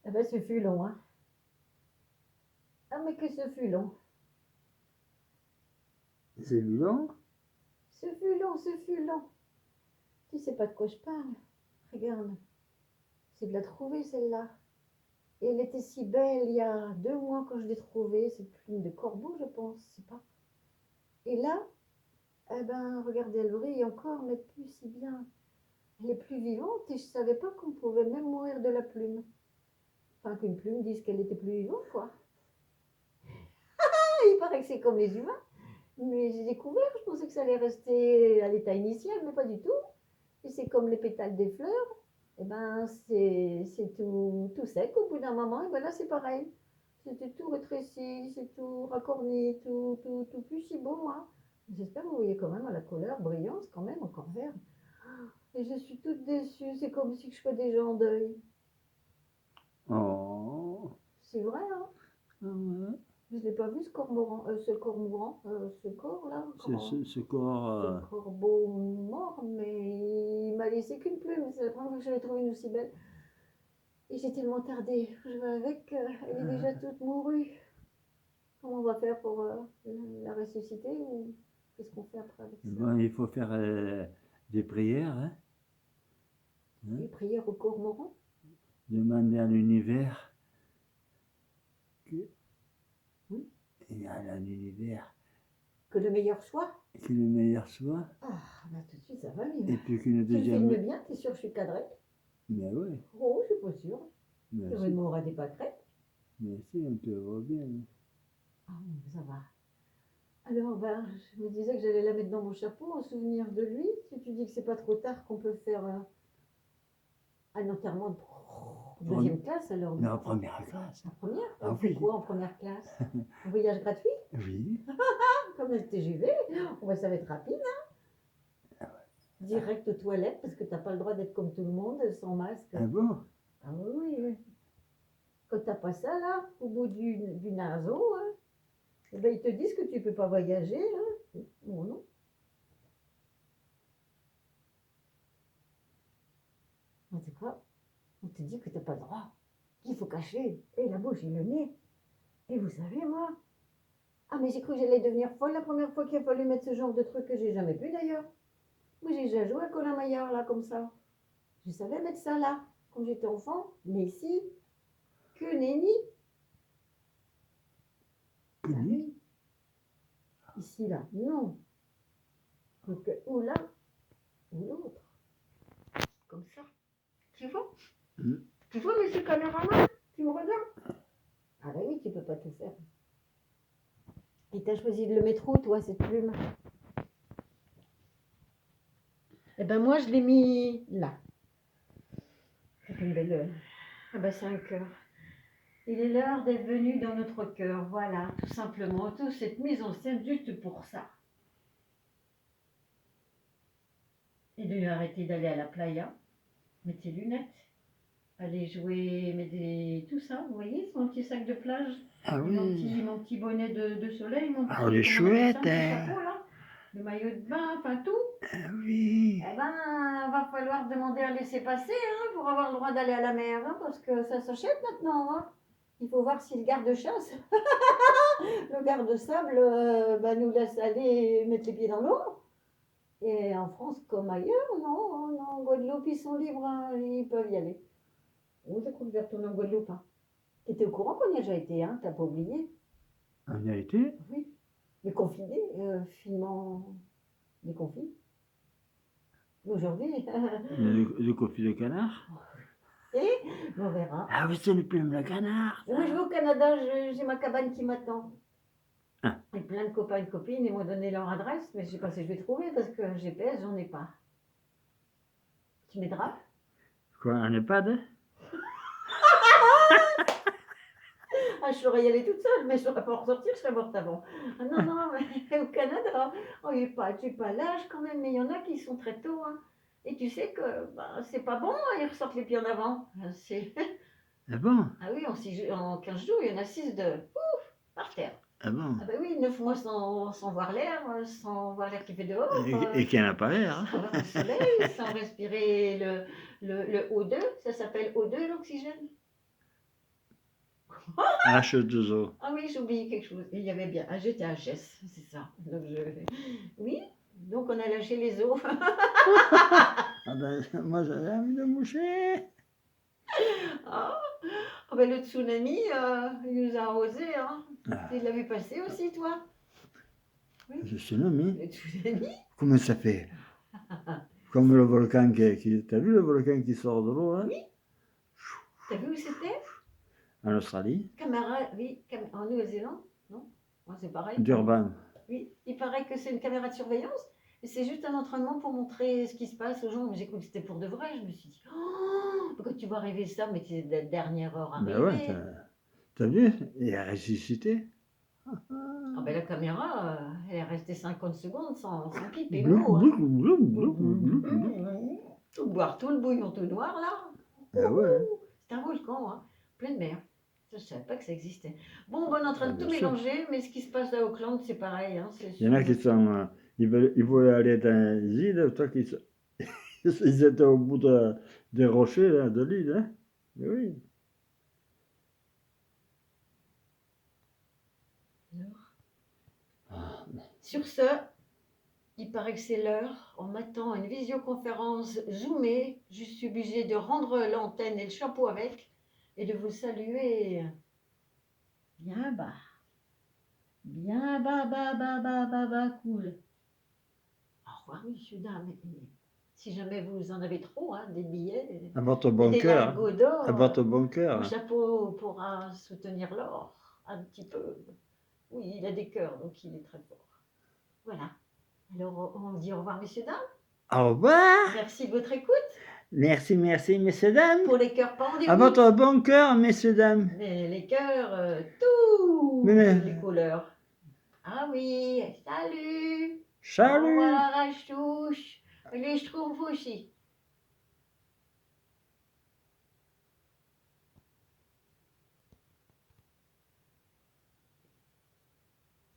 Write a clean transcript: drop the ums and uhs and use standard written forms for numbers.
Ah ben, ce fut long, hein. Ah, mais que ce fut long. C'est long. Ce fut long, ce fut long. Tu sais pas de quoi je parle. Regarde. C'est de la trouver, celle-là. Et elle était si belle il y a 2 mois quand je l'ai trouvée. Cette plume de corbeau, je pense. Je sais pas. Et là, eh ben, regardez, elle brille encore, mais plus si bien. Elle est plus vivante et je savais pas qu'on pouvait même mourir de la plume. Enfin, qu'une plume dise qu'elle était plus vivante, quoi. Ah, il paraît que c'est comme les humains. Mais j'ai découvert, je pensais que ça allait rester à l'état initial, mais pas du tout. Et c'est comme les pétales des fleurs, et ben c'est tout sec au bout d'un moment, et ben là c'est pareil. C'était tout rétréci, c'est tout racorni, tout plus si beau, hein. J'espère que vous voyez quand même à la couleur brillante, quand même, encore vert. Et je suis toute déçue, c'est comme si je fais déjà en deuil. Oh. C'est vrai, hein. Ah ouais. Je ne l'ai pas vu, ce cormoran, ce cormoran, ce corps là, Ce corps. ce corbeau mort, mais il m'a laissé qu'une plume. C'est la première fois que j'avais trouvé une aussi belle. Et j'ai tellement tardé. Je vais avec, elle est déjà toute mourue. Comment on va faire pour la ressusciter ou qu'est-ce qu'on fait après avec ça? Bon, il faut faire des prières, hein. Une prière au cormoran? Demander à l'univers que, Oui. et à l'univers Que le meilleur soit? que le meilleur soit. Ah, bah tout de suite ça va mieux. Et puis qu'une Tu le deuxième. filmes bien, t'es sûr que je suis cadrée? Mais oui. Oh, je suis pas sûre. Mais J'aurais si, une mort à des pâquerettes. mais si, on te voit bien. Ah, ça va. Alors, ben, je me disais que j'allais la mettre dans mon chapeau en souvenir de lui. Si tu dis que c'est pas trop tard qu'on peut faire un enterrement de deuxième classe, alors. Non, première classe. En première? Ah On fait oui. quoi en première classe? Un voyage gratuit? Oui. Comme le TGV? Oh, ben, ça va être rapide, hein? Direct aux toilettes, parce que t'as pas le droit d'être comme tout le monde, sans masque. Ah bon? Ah oui, oui. Quand t'as pas ça, là, au bout du naso, hein, eh ben, ils te disent que tu peux pas voyager, hein. Bon, non. En tout cas, on te dit que t'as pas le droit, qu'il faut cacher et la bouche et le nez. Et vous savez, moi, ah mais j'ai cru que j'allais devenir folle la première fois qu'il a fallu mettre ce genre de truc que j'ai jamais pu d'ailleurs. Moi j'ai déjà joué à Colin Maillard là comme ça. Je savais mettre ça là quand j'étais enfant, mais ici, que nenni. Que Ah ni? oui, ici là, non. Donc, ou là, ou l'autre. Comme ça. Tu vois? Tu vois, monsieur caméraman? Tu me regardes? Ah bah oui, tu peux pas tout faire. Et t'as choisi de le mettre où, toi, cette plume? Eh ben moi, je l'ai mis là. C'est une belle. Ah ben c'est un cœur. Il est l'heure d'être venu dans notre cœur. Voilà, tout simplement. Toute cette mise en scène juste pour ça. Et de arrêter d'aller à la playa. Mettre tes lunettes. Aller jouer, mettre tout ça. Vous voyez, mon petit sac de plage. Ah Et oui. mon petit bonnet de soleil. Mon petit, Ah, elle est comment on appelle ça, chouette, mon petit hein. chapeau là. Le maillot de bain, enfin tout. Ah oui. Eh ben, va falloir demander à laisser passer hein, pour avoir le droit d'aller à la mer, hein, parce que ça s'achète maintenant. Hein. Il faut voir si le garde-chasse, le garde-sable, nous laisse aller mettre les pieds dans l'eau. Et en France comme ailleurs, non, non, en Guadeloupe, ils sont libres, hein, ils peuvent y aller. Où j'ai cru que je vais retourner en Guadeloupe. Hein. Tu étais au courant qu'on y a déjà été, hein, t'as pas oublié? On y a été? Oui. Les confinés, finement déconfinés. Aujourd'hui. Le confit de canard? Et on verra. Ah oui, c'est le plume de canard. Moi, je vais au Canada, j'ai ma cabane qui m'attend. Ah. Et plein de copains et de copines, ils m'ont donné leur adresse, mais je ne sais pas si je vais trouver parce que GPS, j'en ai pas. Tu m'aideras? Quoi, un EHPAD? Ah, je saurais y aller toute seule, mais je ne saurais pas en ressortir, je serais morte avant. Ah, non, non, mais au Canada, oh, j'ai pas l'âge quand même, mais il y en a qui sont très tôt. Hein. Et tu sais que c'est pas bon, hein, ils ressortent les pieds en avant. Ah bon? Ah oui, en 15 jours, il y en a 6 de pouf, par terre. Ah bon? Ah bah oui, 9 mois sans voir l'air, sans voir l'air qui fait dehors. Et qui en a pas l'air. Sans voir le soleil, sans respirer le O2, ça s'appelle O2 l'oxygène. H2O. Ah oui, j'ai oublié quelque chose. Il y avait bien. Ah, j'étais HS, c'est ça. Donc oui, donc on a lâché les os. Ah ben, moi j'avais envie de moucher. Ah, ah ben, le tsunami, il nous a arrosé. Hein. Ah, Tu l'as vu passer aussi, toi? Oui. le tsunami. Le tsunami? Comment ça fait? Comme le volcan T'as vu le volcan qui sort de l'eau, hein? Oui. T'as vu où c'était? En Australie? Caméra, oui, en Nouvelle-Zélande, non? Moi, c'est pareil. Durban. Oui, il paraît que c'est une caméra de surveillance, et c'est juste un entraînement pour montrer ce qui se passe aux gens. J'ai cru que c'était pour de vrai. Je me suis dit, oh, quand tu vois arriver ça, mais c'est la dernière heure Ben ouais, arrivée. t'as vu? Il a ressuscité. Ah ben la caméra, elle est restée 50 secondes sans pipe et Blou, mot. blou, Hein. blou, blou, blou, blou. Tout boire tout le bouillon tout noir là. Ah ouais, C'est un volcan, hein, plein de mer. Je ne savais pas que ça existait. Bon, on est en train ah, de tout bien sûr. mélanger, mais ce qui se passe à Auckland, c'est pareil. Hein, Il y en a qui sont. Ils voulaient aller dans les îles, toi qui. Ils étaient au bout des rochers là, de l'île, hein? Mais oui. Ah, Sur ce, il paraît que c'est l'heure. On m'attend à une visioconférence zoomée. Je suis obligée de rendre l'antenne et le chapeau avec et de vous saluer bien bas. Bien bas, bas, bas, bas, bas, bas, cool. Au revoir, messieurs, dames. Et si jamais vous en avez trop, hein, des billets, à votre et bon des cœur. lingots À d'or, votre bon mon cœur. chapeau pourra soutenir l'or un petit peu. Oui, il a des cœurs, donc il est très fort. Voilà. Alors, on dit au revoir, messieurs, dames. Au revoir. Merci de votre écoute. Merci, merci, messieurs, dames. Pour les cœurs pendus. À votre bon cœur, messieurs, dames. Les cœurs, toutes Mais- les couleurs. Ah oui, salut. Au Salut. revoir, Achouche. Les schtroumpfs aussi.